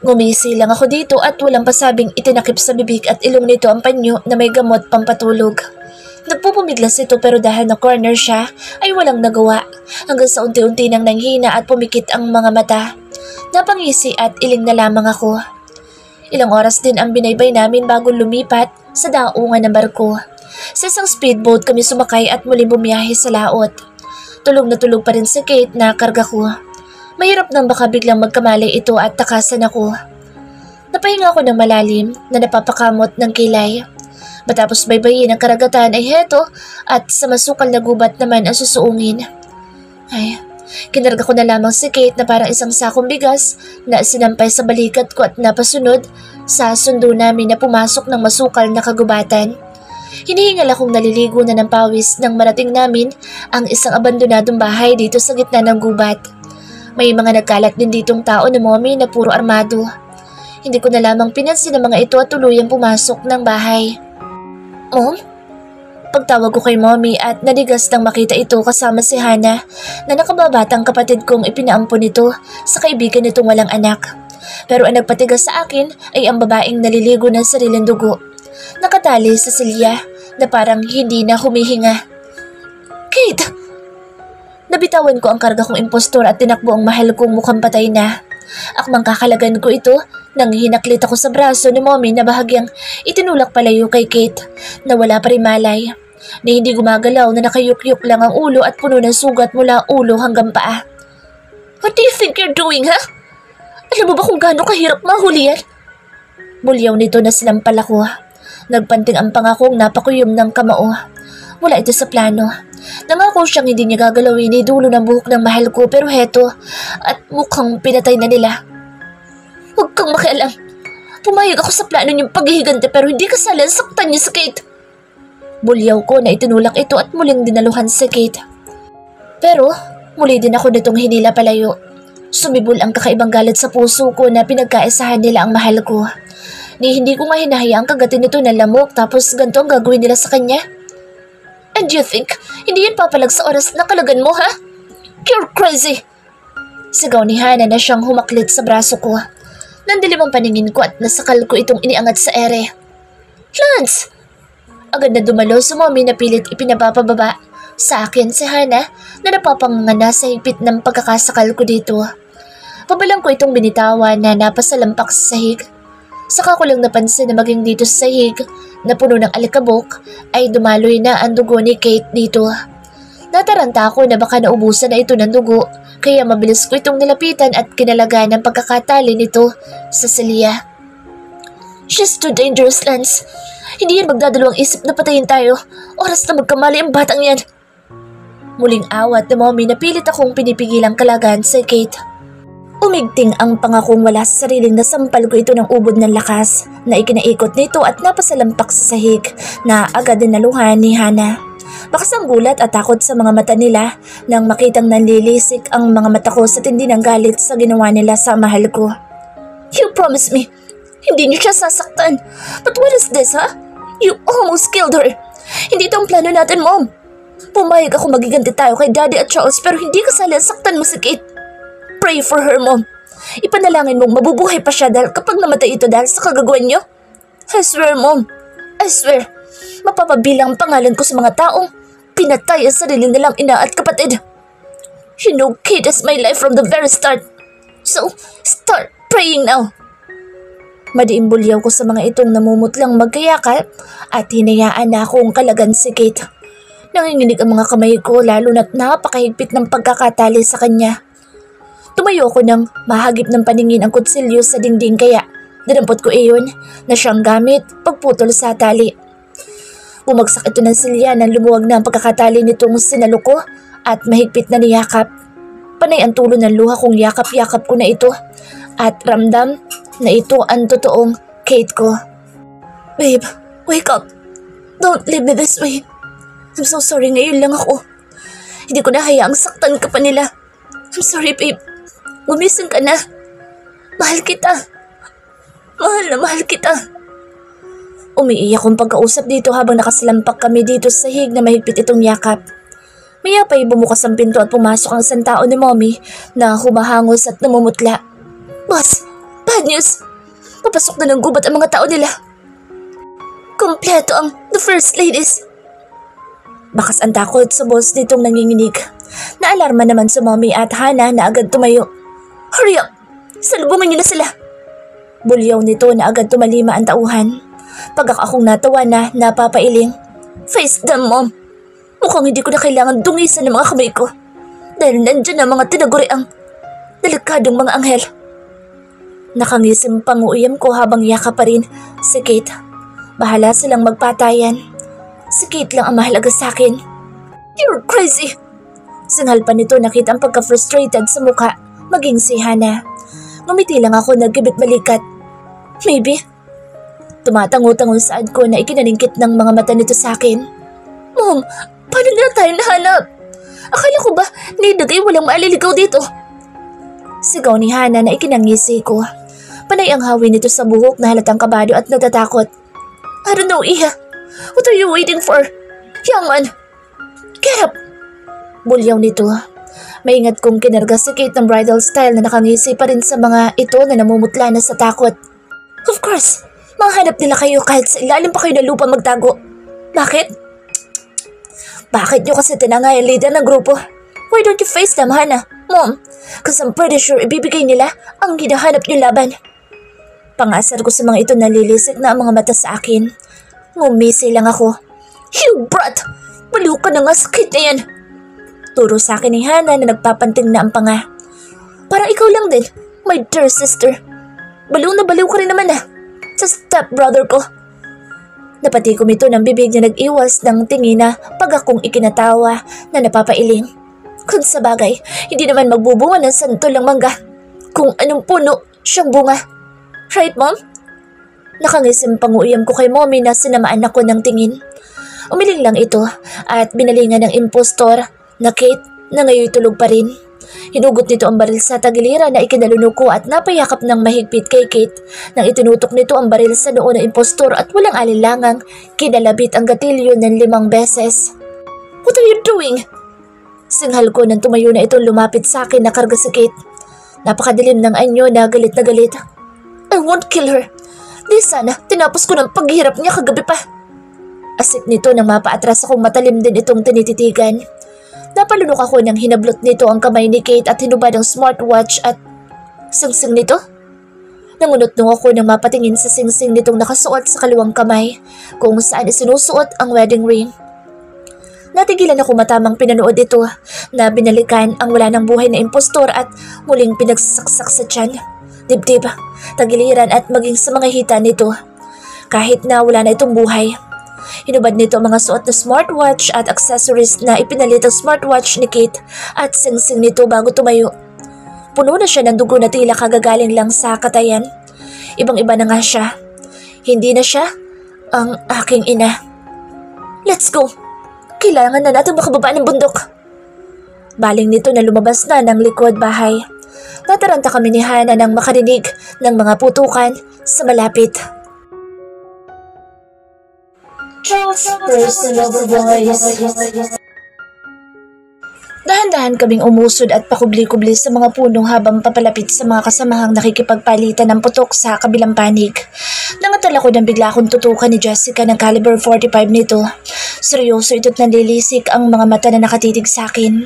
Ngumisi lang ako dito at walang pasabing itinakip sa bibig at ilong nito ang panyo na may gamot pampatulog. Nagpupumiglas ito pero dahil na corner siya ay walang nagawa hanggang sa unti-unti nang nanghina at pumikit ang mga mata. Napangisi at iling na lamang ako. Ilang oras din ang binaybay namin bago lumipat sa daungan ng barko. Sa isang speedboat kami sumakay at muling bumiyahe sa laot. Tulog na tulog pa rin si Kate na karga ko. Mahirap nang baka biglang magkamali ito at takasan ako. Napahinga ako ng malalim na napapakamot ng kilay. Matapos baybayin ang karagatan ay heto at sa masukal na gubat naman ang susuungin. Ay, kinarga ko na lamang si Kate na parang isang sakong bigas na sinampay sa balikat ko at napasunod sa sundo namin na pumasok ng masukal na kagubatan. Hinihingal akong naliligo na ng pawis nang marating namin ang isang abandonadong bahay dito sa gitna ng gubat. May mga nagkalat din ditong tao na mommy na puro armado. Hindi ko na lamang pinansin ang mga ito at tuluyang pumasok ng bahay. Mom? Pagtawag ko kay mommy at nanigas nang makita ito kasama si Hana na nakababatang kapatid kong ipinaampon nito sa kaibigan nitong walang anak. Pero ang nagpatigas sa akin ay ang babaeng naliligo ng sariling dugo. Nakatali sa silya na parang hindi na humihinga. Kate! Nabitawan ko ang karga kong impostor at tinakbo ang mahal kong mukhang patay na. Akmang kakalagan ko ito nang hinaklit ako sa braso ni mommy na bahagyang itinulak palayo kay Kate na wala pa rin malay. Na hindi gumagalaw na nakayukyuk lang ang ulo at puno ng sugat mula ulo hanggang paa. What do you think you're doing, ha? Alam mo ba kung gaano kahirap mahuli yan? Bulyaw nito na sinampal ako. Nagpanting ang pangakong napakuyom ng kamao. Wala ito sa plano. Nangako siyang hindi niya gagalawin ni dulo ng buhok ng mahal ko pero heto at mukhang pinatay na nila. Huwag kang makialam. Pumayag ako sa plano niyong paghihigante pero hindi kasali saktan niya si Kate. Bulyaw ko na itinulak ito at muling dinaluhan si Kate. Pero muli din ako nitong hinila palayo. Sumibol ang kakaibang galit sa puso ko na pinagkaisahan nila ang mahal ko. Ni hindi ko nga hinahayaang kagatin nito na lamok tapos ganito ang gagawin nila sa kanya. And you think, hindi yan papalag sa oras na kalagan mo, ha? You're crazy! Sigaw ni Hana na siyang humaklit sa braso ko. Nandilim ang paningin ko at nasakal ko itong iniangat sa ere. Lance! Agad na dumalo sa mommy na pilit ipinapapababa sa akin si Hana na napapanganga sa higpit ng pagkakasakal ko dito. Pabalang ko itong binitawan na napasalampak sa sahig. Saka ko lang napansin na maging dito sa sahig na puno ng alikabok ay dumaloy na ang dugo ni Kate dito. Nataranta ako na baka naubusan na ito ng dugo kaya mabilis ko itong nilapitan at kinalaga ng pagkakatali nito sa silya. She's too dangerous, Lance. Hindi yan magdadalawang isip na patayin tayo. Oras na magkamali ang batang yan. Muling awat na mommy na pilit akong pinipigilang kalagan sa Kate. Umigting ang pangakong wala sa sariling na sampal ko ito ng ubod ng lakas na ikinaikot nito at napasalampak sa sahig na agad din naluhan ni Hana. Bakas ang gulat at takot sa mga mata nila nang makitang nanlilisik ang mga mata ko sa tindi ng galit sa ginawa nila sa mahal ko. You promised me, hindi niyo siya sasaktan. But what is this, ha? You almost killed her. Hindi ito ang plano natin, Mom. Pumayag ako magiganti tayo kay Daddy at Charles pero hindi kasali ang saktan mo si Kate. Pray for her, Mom. Ipanalangin mong mabubuhay pa siya dahil kapag namatay ito dahil sa kagagawan niyo. I swear, Mom. I swear. Mapapabilang ang pangalan ko sa mga taong pinatay ang sarili nilang ina at kapatid. You know Kate is my life from the very start. So, start praying now. Madiimbulyaw ko sa mga itong namumutlang magkayakap at hinayaan na akong kalagan si Kate. Nanginginig ang mga kamay ko lalo na't napakahigpit ng pagkakatali sa kanya. Tumayo ko nang mahagip ng paningin ang kutsilyo sa dingding kaya dinampot ko iyon na siyang gamit pagputol sa tali. Bumagsak ito ng silya nang lumuwag na ang pagkakatali nitong sinalo ko at mahigpit na niyakap. Panay ang tulo ng luha kong yakap-yakap ko na ito at ramdam na ito ang totoong Kate ko. Babe, wake up. Don't leave me this way. I'm so sorry, ngayon lang ako. Hindi ko na hayaang saktan ka pa nila. I'm sorry, babe. Gumising ka na. Mahal kita. Mahal na mahal kita. Umiiyak kong pagkausap dito habang nakasalampak kami dito sa sahig na mahigpit itong yakap. Maya pa'y bumukas ang pinto at pumasok ang isang tao ni Mommy na humahangos at namumutla. Boss, bad news! Papasok na ng gubat ang mga tao nila. Kompleto ang The First Ladies. Bakas ang takot sa boss nitong nanginginig. Naalarma naman sa Mommy at Hana na agad tumayo. Hurry up! Salubungin niyo na sila! Bulyaw nito na agad tumalima ang tauhan. Pagka akong natawa na napapailing. Face them, Mom! Mukhang hindi ko na kailangan dungisan ng mga kamay ko. Dahil nandyan ang mga tinaguriang delikadong mga anghel. Nakangising panguuyam ko habang yaka pa rin si Kate. Bahala silang magpatayan. Si Kate lang ang mahalaga sa akin. You're crazy! Singhal pa nito nakita ang pagka-frustrated sa mukha, maging si Hana. Ngumiti lang ako nagkibit balikat. Maybe. Tumatango-tango saad ko na ikinalingkit ng mga mata nito sa akin. Mom, paano nila tayo nahanap? Akala ko ba nilagay walang maaliligaw dito? Sigaw ni Hana na ikinangisi ko. Panay ang hawi nito sa buhok na halatang kabado at natatakot. I don't know, Iha. What are you waiting for? Young man, get up! Bulyaw nito. Maingat kong kinarga si Kate ng bridal style na nakangisi pa rin sa mga ito na namumutla na sa takot. Of course, mahanap nila kayo kahit sa ilalim pa kayo na lupa magtago. Bakit? Bakit nyo kasi tinangay ang leader ng grupo? Why don't you face them, Hana? Mom, kasi I'm pretty sure ibibigay nila ang hinahanap nyo laban. Pangasar ko sa mga ito nalilisik na ang mga mata sa akin. Ngumisi lang ako. You brat! Baliw ka na nga sa kid na yan! Turo sa akin ni Hana na nagpapanting na ang panga. Parang ikaw lang din, my dear sister. Baliw na baliw ka rin naman sa stepbrother ko. Napatikom ito ng bibig na nag-iwas ng tingin na pag akong ikinatawa na napapailing. Kung sa bagay, hindi naman magbubunga ng santol ang mangga. Kung anong puno, siyang bunga. Right, Mom? Nakangisim panguyam ko kay Mommy na sinamaan ako ng tingin. Umiling lang ito at binalingan ng impostor na Kate na ngayon tulog pa rin. Hinugot nito ang baril sa tagiliran na ikinalunok ko at napayakap ng mahigpit kay Kate nang itinutok nito ang baril sa noo ng impostor at walang alinlangang kinalabit ang gatilyo ng 5 beses. What are you doing? Singhal ko nang tumayo na itong lumapit sa akin na karga si Kate. Napakadilim ng anyo na galit na galit. I won't kill her. Di sana, tinapos ko ng paghihirap niya kagabi pa. Asik nito nang mapaatras akong matalim din itong tinititigan. Napalunok ako nang hinablot nito ang kamay ni Kate at hinubad ang smartwatch at singsing nito. Nangunot-nung ako nang mapatingin sa singsing nitong nakasuot sa kaliwang kamay kung saan isinusuot ang wedding ring. Natigilan ako matamang pinanood ito na binalikan ang wala ng buhay na impostor at muling pinagsaksak sa tiyan, dibdib, tagiliran at maging sa mga hita nito. Kahit na wala na itong buhay. Hinubad nito ang mga suot na smartwatch at accessories na ipinalit ang smartwatch ni Kate at singsing nito bago tumayo. Puno na siya ng dugo na tila kagagaling lang sa katayan. Ibang-iba na nga siya. Hindi na siya ang aking ina. Let's go! Kailangan na natin makababa ng bundok. Baling nito na lumabas na ng likod bahay. Nataranta kami ni Hana nang makarinig ng mga putukan sa malapit. Charles' personal voice. Dahan-dahan kaming umusod at pakubli-kubli sa mga punong habang papalapit sa mga kasamahang nakikipagpalitan ng putok sa kabilang panig. Nangatal ako nang bigla akong tutukan ni Jessica ng caliber 45 nito. Seryoso ito't nanlilisik ang mga mata na nakatitig sa akin.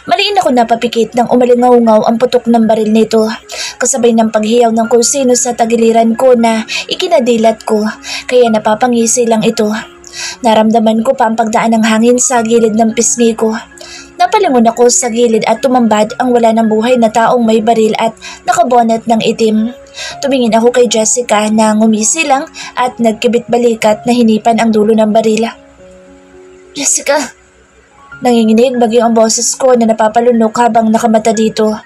Maliin ako napapikit nang umalingaw-ngaw ang putok ng baril nito. Kasabay ng paghiyaw ng kung sino sa tagiliran ko na ikinadilat ko, kaya napapangisi lang ito. Naramdaman ko pa ang pagdaan ng hangin sa gilid ng pisngi ko. Napalingon ako sa gilid at tumambad ang wala ng buhay na taong may baril at nakabonet ng itim. Tumingin ako kay Jessica na ngumisi lang at nagkibit balikat na hinipan ang dulo ng baril. Jessica! Nanginginig bagyo ang boses ko na napapalunok habang nakamata dito.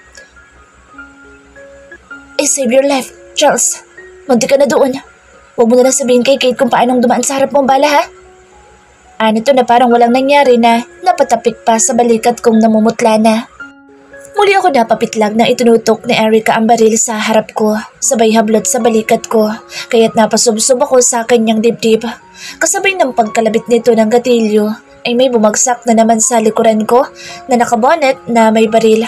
I saved your life, Charles. Munti ka na doon. Huwag mo na lang sabihin kay Kate kung paanong dumaan sa harap mong bala, ha? Ano to na parang walang nangyari na napatapik pa sa balikat kong namumutla na. Muli ako napapitlag na itinutok ni Erica ang baril sa harap ko, sabay hablot sa balikat ko, kaya't napasubsob ako sa kanyang dibdib. Kasabay ng pagkalabit nito ng gatilyo, ay may bumagsak na naman sa likuran ko na nakabonet na may baril.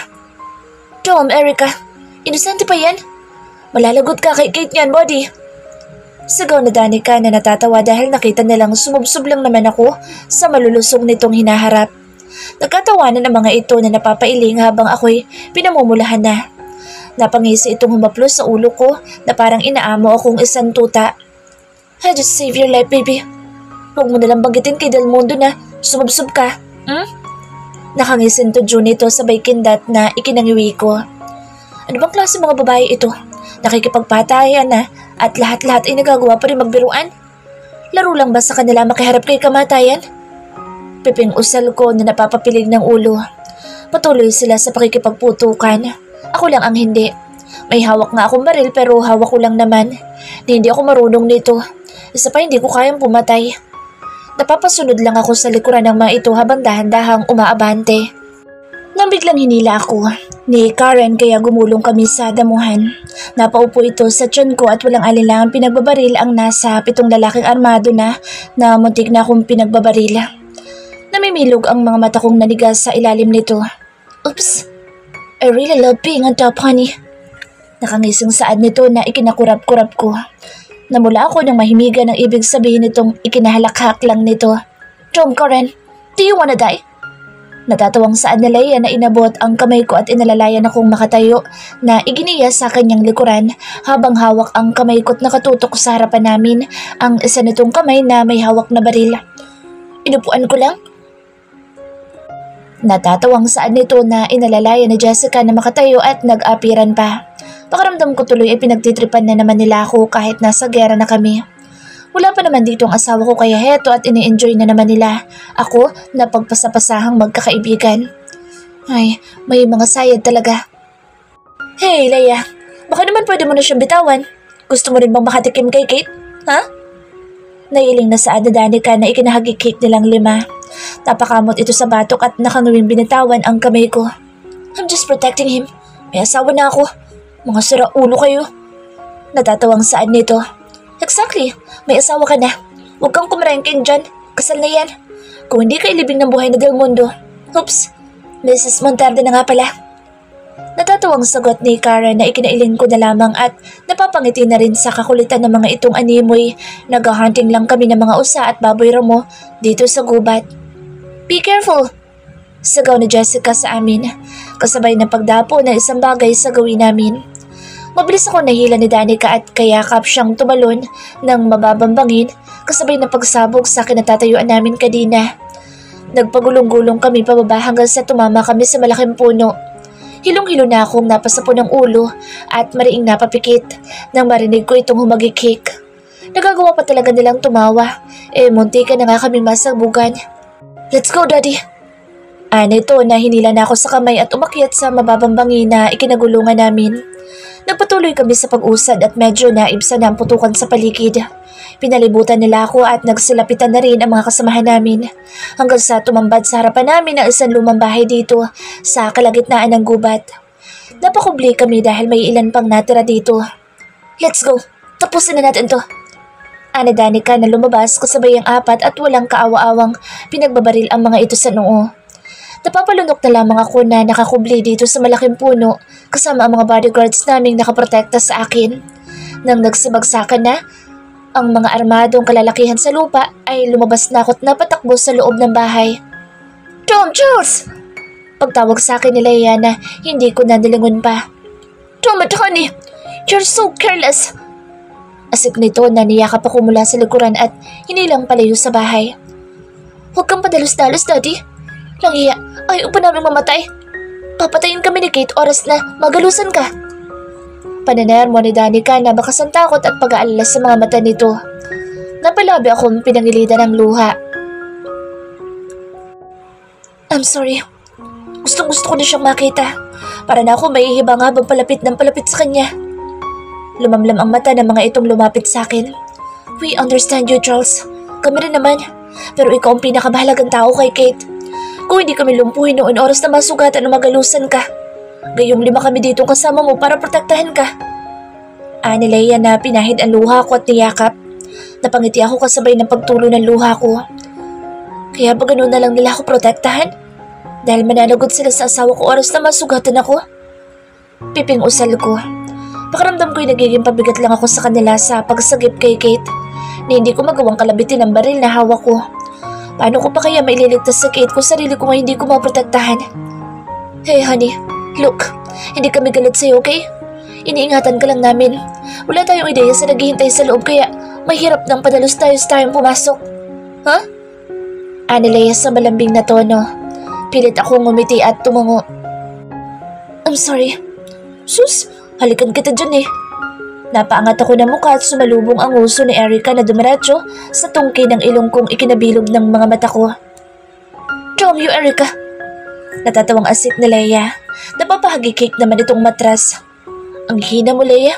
Tom, Erica, inosente pa yan? Malalagot ka kay Kate niyan, body. Sigaw na Danica na natatawa dahil nakita nilang sumubsob lang naman ako sa malulusog nitong hinaharap. Nagkatawanan ang mga ito na napapailing habang ako'y pinamumulahan na. Napangisi itong humaplos sa ulo ko na parang inaamo akong isang tuta. I just save your life, baby. Huwag mo nalang banggitin kay Del Mundo na sumubsob ka. Nakangisin to June ito sabay kindat na ikinangiwi ko. Ano bang klase mga babae ito? Nakikipagpatayan na at lahat-lahat ay nagagawa pa rin magbiruan? Laro lang ba sa kanila makaharap kay kamatayan? Piping usal ko na napapapilig ng ulo. Patuloy sila sa pakikipagputukan. Ako lang ang hindi. May hawak nga akong baril pero hawak ko lang naman. Hindi ako marunong nito. Isa pa hindi ko kayang pumatay. Napapasunod lang ako sa likuran ng mga ito habang dahan-dahang umaabante. Nang biglang hinila ako ni Karen kaya gumulong kami sa damuhan. Napaupo ito sa tiyan ko at walang alinlangang pinagbabaril ang nasa 7 lalaking armado na muntik na akong pinagbabaril. Namimilog ang mga mata kong nanigas sa ilalim nito. Oops! I really love being on top, honey. Nakangising saad nito na ikinakurap-kurap ko. Namula ako ng mahimigan ng ibig sabihin nitong ikinahalakhak lang nito. Tom, Karen, do you wanna die? Natatawang saad na Leia na inabot ang kamay ko at inalalayan akong makatayo na iginiya sa kanyang likuran habang hawak ang kamay ko't nakatutok sa harapan namin ang isa nitong kamay na may hawak na baril. Inupuan ko lang. Natatawang saan nito na inalalaya ni Jessica na makatayo at nag-apiran pa. Pakiramdam ko tuloy ay pinagtitripan na naman nila ako kahit nasa gera na kami. Wala pa naman dito ang asawa ko kaya heto at ini-enjoy na naman nila. Ako na pagpasapasahang magkakaibigan. Ay, may mga sayad talaga. Hey, Leia, baka naman pwede mo na siyang bitawan. Gusto mo rin bang makatikim kay Kate? Ha? Nailing na saad na Danica na ikinahagikik nilang 5. Napakamot ito sa batok at nakanguwing binitawan ang kamay ko. I'm just protecting him. May asawa na ako. Mga sira ulo kayo. Natatawang saad nito. Exactly. May asawa ka na. Huwag kang kumarengking dyan. Kasal na yan. Kung hindi ka ilibing ng buhay na Del Mundo. Oops. Mrs. Monterde na nga pala. Natatawang sagot ni Karen na ikinailing ko na lamang at napapangiti na rin sa kakulitan ng mga itong animoy. Nag-hunting lang kami ng mga usa at baboy ramo dito sa gubat. Be careful! Sagaw ni Jessica sa amin, kasabay ng pagdapo ng isang bagay sa gawin namin. Mabilis ako nahila ni Danica at kayakap siyang tumalon ng mababambangin kasabay ng pagsabog sa kinatatayuan namin kanina. Nagpagulong-gulong kami pababa hanggang sa tumama kami sa malaking puno. Hilong-hilo na akong napasapo ng ulo at mariing napapikit nang marinig ko itong humagikik. Nagagawa pa talaga nilang tumawa, munti ka na nga kami masagbugan. Let's go, Daddy! Ito na hinila na ako sa kamay at umakyat sa mababambangi na ikinagulungan namin. Nagpatuloy kami sa pag-usad at medyo naibsa na ang putukan sa paligid. Pinalibutan nila ako at nagsilapitan na rin ang mga kasamahan namin hanggang sa tumambad sa harapan namin ang isang lumang bahay dito sa kalagitnaan ng gubat. Napakubli kami dahil may ilan pang natira dito. Let's go! Tapusin na natin to! Ana Danica na lumabas kasabay ang 4 at walang kaawa-awang pinagbabaril ang mga ito sa noo. Napapalunok na lamang ako na nakakubli dito sa malaking puno kasama ang mga bodyguards naming nakaprotekta sa akin. Nang nagsibagsakan na, ang mga armadong kalalakihan sa lupa ay lumabas na ako't napatakbo sa loob ng bahay. Tom, Jules! Pagtawag sa akin ni Leia na hindi ko nanilingon pa. Tom at honey, you're so careless! Asik nito na niyakap ako mula sa likuran at hinilang palayo sa bahay. Huwag kang padalos-dalos, Daddy. Langiya, ayaw pa namin mamatay. Papatayin kami ni Kate oras na magalusan ka. Pananayar mo ni Danica na bakas ang takot at pag-aalala sa mga mata nito. Napalabi akong pinangilidan ng luha. I'm sorry. Gustong-gusto ko na siyang makita. Para na ako maihibang habang palapit ng palapit sa kanya. Lumamlam ang mata ng mga itong lumapit sa akin. We understand you, Charles. Kami rin naman. Pero ikaw ang pinakamahalagang tao kay Kate. Kung hindi kami lumpuhin noon oras na masugatan o magalusan ka, Gayong 5 kami dito kasama mo para protektahan ka. Ani Leia na pinahid ang luha ko at niyakap. Napangiti ako kasabay ng pagtulo ng luha ko. Kaya ba ganun na lang nila ako protektahan? Dahil mananagot sila sa asawa ko oras na masugatan ako? Piping usal ko. Pakiramdam ko'y nagiging pabigat lang ako sa kanila sa pagsagip kay Kate na hindi ko magawang kalabitin ang baril na hawak ko. Paano ko pa kaya maililigtas sa Kate kung sarili ko nga hindi ko maprotektahan? Hey honey, look, hindi kami galit sa'yo, okay? Iniingatan ka lang namin. Wala tayong ideya sa naghihintay sa loob kaya mahirap nang padalos tayo sa tayong pumasok. Ha? Ani Leia sa malambing na tono. Pilit akong ngumiti at tumungo. I'm sorry. Sus, halikan kita dyan eh. Napaangat ako ng mukha at sumalubong ang uso ni Erica na dumiretso sa tungki ng ilong kong ikinabilog ng mga mata ko. Damn you, Erica! Natatawang asik ni Leia. Napapahagikik naman itong matras. Ang hina mo, Leia.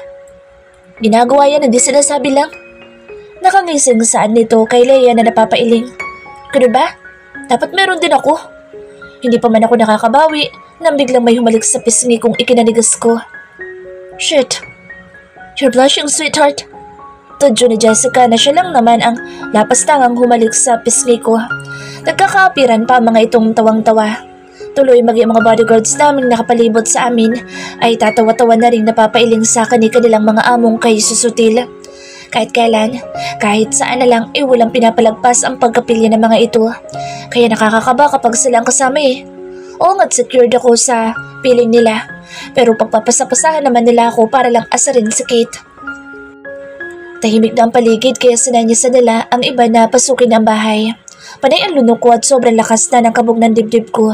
Ginagawa yan, hindi sinasabi lang. Nakangising saan nito kay Leia na napapailing. Ganun ba? Dapat meron din ako. Hindi pa man ako nakakabawi nang biglang may humalik sa pisngi kong ikinanigas ko. Shit. You're blushing, sweetheart. Tadyo ni Jessica na siya lang naman ang lapastangang humalik sa pisngi ko. Nagkakaapiran pa mga itong tawang-tawa. Tuloy maging mga bodyguards naming nakapalibot sa amin ay tatawa-tawa na rin napapailing sa kanilang mga among kay susutil. Kahit kailan, kahit saan na lang walang pinapalagpas ang pagkapilya ng mga ito. Kaya nakakakaba kapag sila ang kasama eh. Oo nga't secured ako sa piling nila. Pero pagpapasapasahan naman nila ako para lang asarin si Kate. Tahimik na ang paligid kaya sinanyasan nila ang iba na pasukin ang bahay. Panay ang lunok ko at sobrang lakas na ng kabog ng dibdib ko.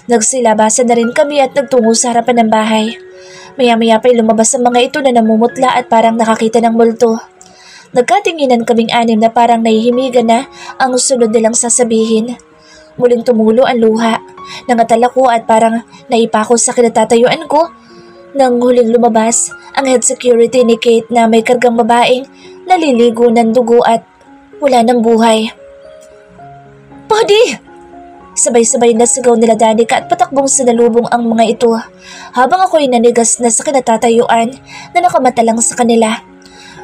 Nagsilabasan na rin kami at nagtungo sa harapan ng bahay. Maya-maya pa'y lumabas ang mga ito na namumutla at parang nakakita ng multo. Nagkatinginan kaming anim na parang nahihimigan na ang sunod nilang sasabihin. Muling tumulo ang luha. Nangatala ko at parang naipako sa kinatatayuan ko. Nang huling lumabas, ang head security ni Kate na may kargang babaeng naliligo ng dugo at wala ng buhay. Buddy! Sabay-sabay na sigaw nila Danica at patakbong sinalubong ang mga ito. Habang ako'y nanigas na sa kinatatayuan na nakamata lang sa kanila.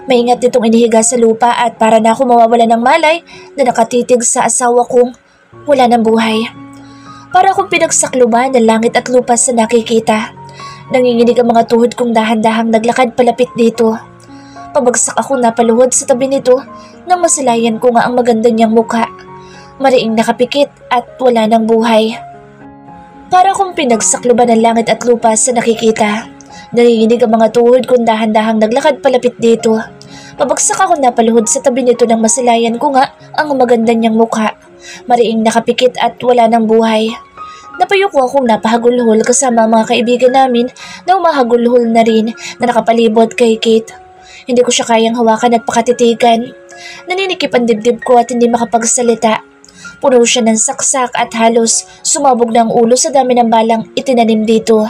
Maingat nitong inihiga sa lupa at para na ako mawawala ng malay na nakatitig sa asawa kong wala ng buhay. Para akong pinagsakluban ng langit at lupa sa nakikita. Nanginginig ang mga tuhod kong dahan-dahang naglakad palapit dito. Pabagsak akong napaluhod sa tabi nito nang masilayan ko nga ang maganda niyang mukha. Mariing nakapikit at wala ng buhay. Para akong pinagsakluban ng langit at lupa sa nakikita. Nanginginig ang mga tuhod kong dahan-dahang naglakad palapit dito. Pabagsak ako napaluhod sa tabi nito nang masilayan ko nga ang maganda niyang mukha. Mariing nakapikit at wala ng buhay. Napayuko akong napahagulhol kasama ang mga kaibigan namin na umahagulhol na rin na nakapalibot kay Kate. Hindi ko siya kayang hawakan at pakatitigan. Naninikip ang dibdib ko at hindi makapagsalita. Puno siya ng saksak at halos sumabog ng ulo sa dami ng balang itinanim dito.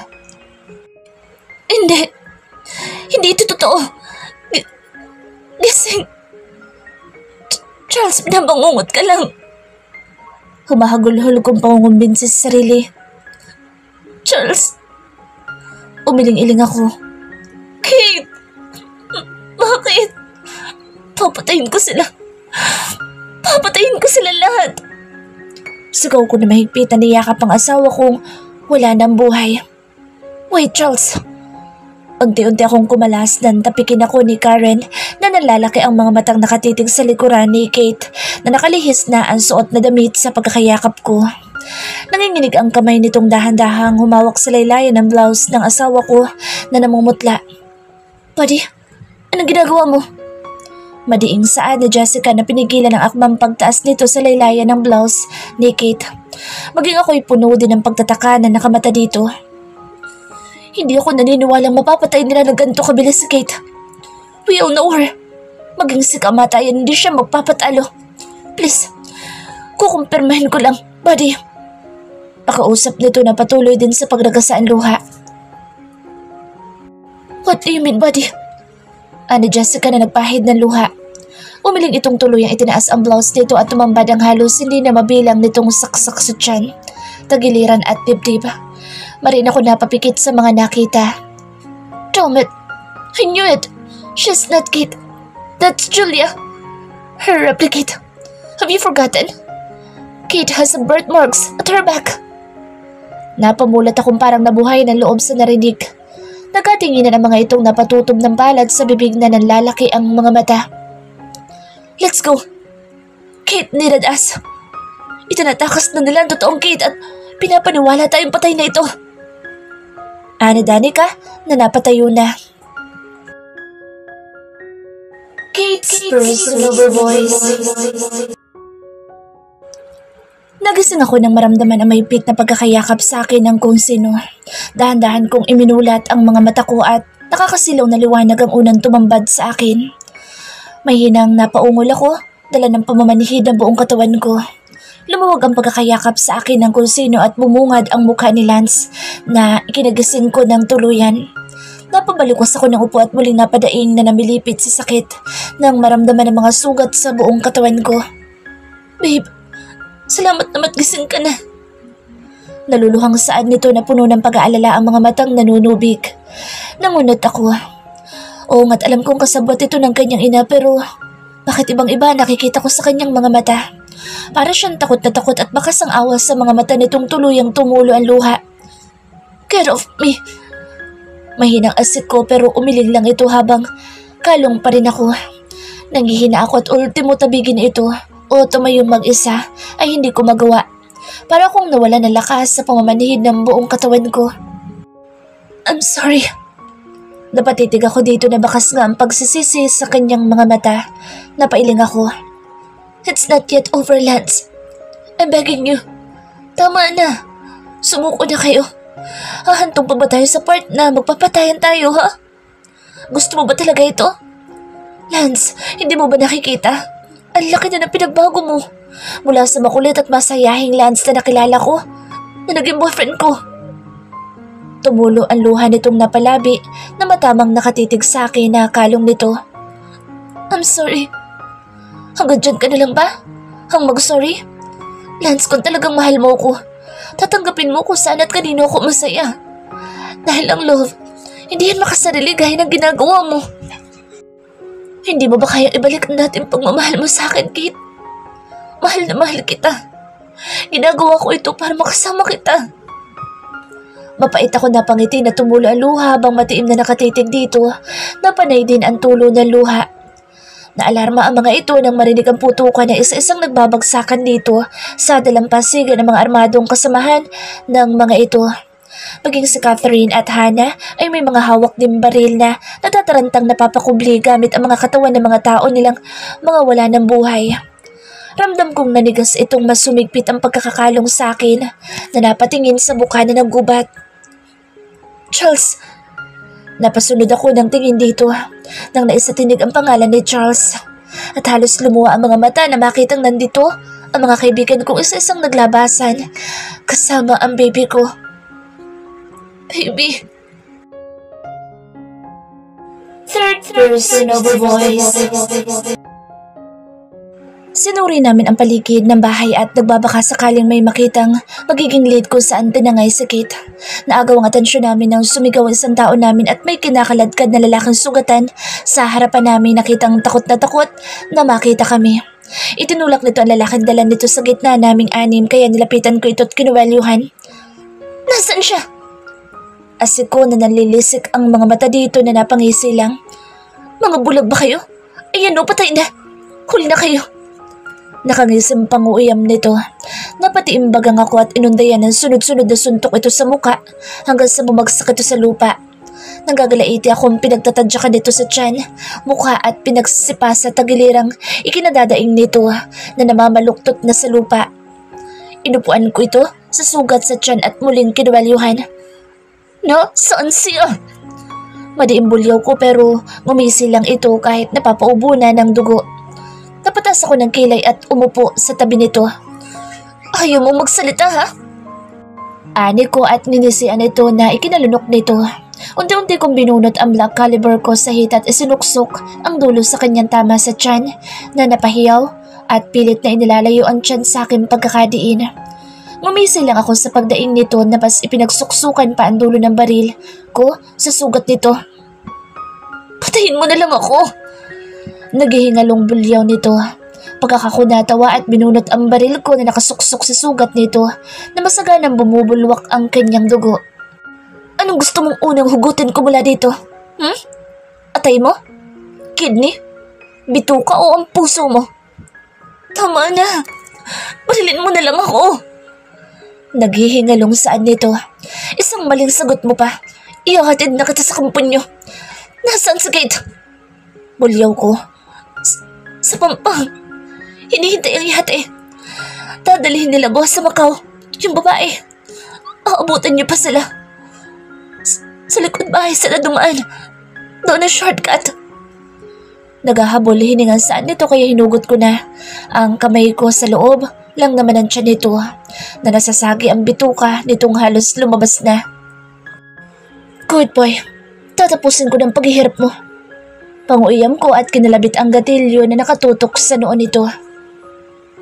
Hindi. Hindi ito totoo. Gising. Charles, pinabangungot ka lang. Humahagulhol kong pangungumbinsi sa sarili. Charles. Umiling-iling ako. Kate! Bakit? Papatayin ko sila. Papatayin ko sila lahat. Sigaw ko na mahigpitan niyakap ang asawa kong wala ng buhay. Wait, Charles. Unti-unti akong kumalas nang tapikin ako ni Karen na nalalaki ang mga matang nakatitig sa likuran ni Kate na nakalihis na ang suot na damit sa pagkakayakap ko. Nanginginig ang kamay nitong dahan-dahang humawak sa laylayan ng blouse ng asawa ko na namumutla. Buddy, anong ginagawa mo? Madiing saad ni Jessica na pinigilan ang akmang pagtaas nito sa laylayan ng blouse ni Kate. Maging ako'y puno din ng pagtataka na nakamata dito. Hindi ako naniniwalang mapapatay nila na ganito kabilis si Kate. We all know her. Maging si kamatayan, hindi siya magpapatalo. Please, kukumpirmahin ko lang, buddy. Pakausap nito na patuloy din sa pagragasaan luha. What do you mean, buddy? Ani Jessica na nagpahid ng luha. Umiling itong tuloy ang itinaas ang blouse nito at tumambad ang halos hindi na mabilang nitong saksak sa tiyan, tagiliran at dibdib. Marin ako napapikit sa mga nakita. Damn it! I knew it! She's not Kate. That's Julia. Her replicate. Have you forgotten? Kate has birthmarks at her back. Napamulat akong parang nabuhay ng loob sa narinig. Nagkatinginan ang mga itong napatutob ng palad sa bibig na nanlalaki ang mga mata. Let's go! Kate needed us. Itinatakas na nila ang totoong Kate at pinapaniwala tayong patay na ito. Ana Danica na napatayo na. Kate's personal voice. Nagising ako nang maramdaman ang mahigpit na pagkakayakap sa akin ng kung sino. Dahan-dahan kong iminulat ang mga mata ko at nakakasilaw na liwanag ang unang tumambad sa akin. Mahinang napaungol ako, dala ng pamamanhid ng buong katawan ko. Lumuwag ang pagkakayakap sa akin ng kung sino at bumungad ang mukha ni Lance na ikinagising ko ng tuluyan. Napabalikwas ako ng upo at muling napadaing na namilipit sa sakit nang maramdaman ang mga sugat sa buong katawan ko. Babe, salamat na gising ka na. Naluluhang saan nito na puno ng pag-aalala ang mga matang nanunubig. Nangunot ako. Oo nga't alam kong kasabwat ito ng kanyang ina pero bakit ibang-iba nakikita ko sa kanyang mga mata? Para siyang takot na takot at bakas ang awas sa mga mata nitong tuluyang tumulo ang luha. Get off me! Mahinang asik ko pero umiling lang ito habang kalong pa rin ako. Nanghihina ako at ultimo tabigin ito o tumayong mag-isa ay hindi ko magawa. Para akong nawala ng lakas sa pamamanhid ng buong katawan ko. I'm sorry. Napatitig ako dito na bakas nga ang pagsisisi sa kanyang mga mata. Napailing ako. It's not yet over, Lance. I'm begging you. Tama na. Sumuko na kayo. Hahantong pa ba tayo sa part na magpapatayan tayo, ha? Gusto mo ba talaga ito? Lance, hindi mo ba nakikita? Ang laki na ng pinagbago mo. Mula sa makulit at masayahing Lance na nakilala ko, na naging boyfriend ko. Tumulo ang luha nitong napalabi na matamang nakatitig sa akin na kalong nito. I'm sorry. Hanggang dyan ka na lang ba? Hang mag-sorry? Lance, kung talagang mahal mo ko, tatanggapin mo kung saan at kanino ako masaya. Dahil ang love, hindi yan makasarili gaya ng ginagawa mo. Hindi mo ba kaya ibalik ang dating pagmamahal mo sa akin, Kate? Mahal na mahal kita. Ginagawa ko ito para makasama kita. Mapait ako na pangiti na tumulo ang luha habang matiim na nakatitig dito. Napanay din ang tulo ng luha. Naalarma ang mga ito nang marinig ang putukan na isa-isang nagbabagsakan dito sa dalampasigan ng mga armadong kasamahan ng mga ito. Maging si Catherine at Hannah ay may mga hawak din baril na natatarantang napapakubli gamit ang mga katawan ng mga tao nilang mga wala ng buhay. Ramdam kong nanigas itong masumigpit ang pagkakakalong sa akin na napatingin sa mukha na naggubat. Charles! Napasunod ako ng tingin dito nang naisatinig ang pangalan ni Charles. At halos lumuha ang mga mata na makitang nandito ang mga kaibigan kong isa-isang naglabasan kasama ang baby ko. Baby. Third person of voice. Sinuri namin ang paligid ng bahay at nagbabaka sakaling may makitang magiging lead kung saan tinangay si Kate. Naagaw ang atensyon namin nang sumigaw ang isang tao namin at may kinakaladkad na lalaking sugatan sa harapan namin. Nakitang takot na makita kami. Itinulak nito ang lalaking dala nito sa gitna naming anim kaya nilapitan ko ito at kinuwelyuhan. Nasaan siya? Asik ko na nanlilisik ang mga mata dito na napangisi lang. Mga bulag ba kayo? Ayan o, patay na. Huli na kayo. Nakangisim panguiyam nito. Napatiimbagang ako at inundayan ng sunod-sunod na suntok ito sa muka hanggang sa bumagsak ito sa lupa. Nanggagalaiti akong pinagtatadyakan nito sa tiyan, mukha at pinagsipa sa tagilirang ikinadadaing nito na namamaluktot na sa lupa. Inupuan ko ito sa sugat sa tiyan at muling kinuwalyuhan. No, saan siya? Madiimbulyaw ko pero ngumisi lang ito kahit napapaubo na ng dugo. Napatas ako ng kilay at umupo sa tabi nito. Ayaw mo magsalita, ha? Ani ko at ninisian ito na ikinalunok nito. Unti-unti kong binunot ang black caliber ko sa hita at isinuksok ang dulo sa kanyang tama sa tiyan na napahiyaw at pilit na inilalayo ang tiyan sa aking pagkakadiin. Ngumisay lang ako sa pagdaing nito na mas ipinagsuksukan pa ang dulo ng baril ko sa sugat nito. Patayin mo na lang ako! Naghihingalong bulyaw nito. Pagkakako natawa at binunot ang baril ko na nakasuksok sa sugat nito na masaganang bumubulwak ang kanyang dugo. Anong gusto mong unang hugutin ko mula dito? Atay mo? Kidney? Bituka o ang puso mo? Tama na! Barilin mo na lang ako! Naghihingalong saan nito. Isang maling sagot mo pa. Ihahatid na kita sa kampunyo. Nasaan sa gate? Bulyaw ko. Sa Pampang. Hinihintay ang yate. Dadalhin nila boss sa Macau. Yung babae. Aabutan niyo pa sila. Sa likod bahay sila dumaan. Doon ang shortcut. Naghahabol hiningan saan nito kaya hinugot ko na. Ang kamay ko sa loob lang naman ang tiyan nito na nasasagi ang bituka nitong halos lumabas na. Good boy, tatapusin ko ng paghihirap mo. Panguiyam ko at kinalabit ang gatilyo na nakatutok sa noon nito.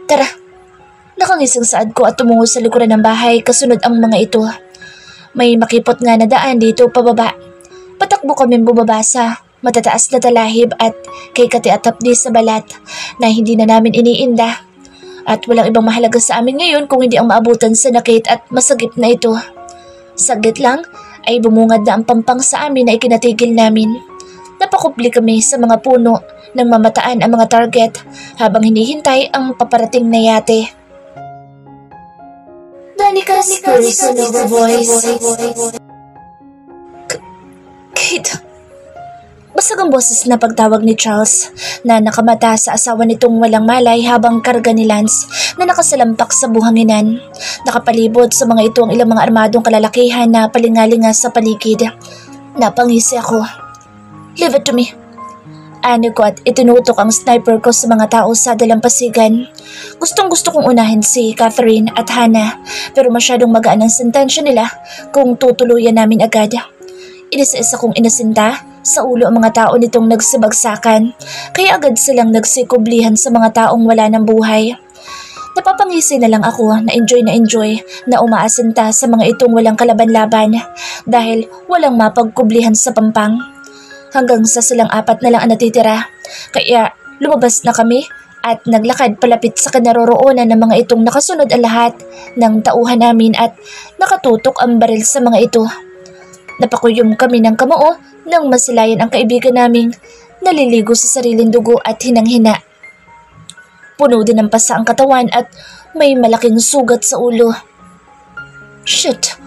Tara, nakangisang saad ko at tumungo sa likuran ng bahay kasunod ang mga ito. May makipot nga na daan dito pababa. Patakbo kami bumaba sa matataas na talahib at kay kati-atapdi sa balat na hindi na namin iniinda. At walang ibang mahalaga sa amin ngayon kung hindi ang maabutan sa nakit at masagip na ito. Saglit lang ay bumungad na ang pampang sa amin na ikinatigil namin. Napakupli kami sa mga puno nang mamataan ang mga target habang hinihintay ang paparating na yate. Danica's personal voice. Kate. Basag ang boses na pagtawag ni Charles na nakamata sa asawa nitong walang malay habang karga ni Lance na nakasalampak sa buhanginan. Nakapalibot sa mga ito ang ilang mga armadong kalalakihan na palingalinga sa paligid. Napangisi ako. Leave it to me. Ano ko at itinutok ang sniper ko sa mga tao sa dalampasigan. Gustong gusto kong unahin si Catherine at Hannah pero masyadong magaan ang sentensya nila kung tutuluyan namin agad. Inisa-isa kong inasinta sa ulo ang mga tao nitong nagsibagsakan kaya agad silang nagsikublihan sa mga taong wala ng buhay. Napapangisi na lang ako na enjoy na umaasinta sa mga itong walang kalaban-laban dahil walang mapagkublihan sa Pampang. Hanggang sa silang apat na lang ang natitira kaya lumabas na kami at naglakad palapit sa kinaroroonan ng mga itong nakasunod ang lahat ng tauhan namin at nakatutok ang baril sa mga ito. Napakuyom kami ng kamao nang masilayan ang kaibigan naming naliligo sa sariling dugo at hinang-hina. Puno din ng pasa ang katawan at may malaking sugat sa ulo. Shit!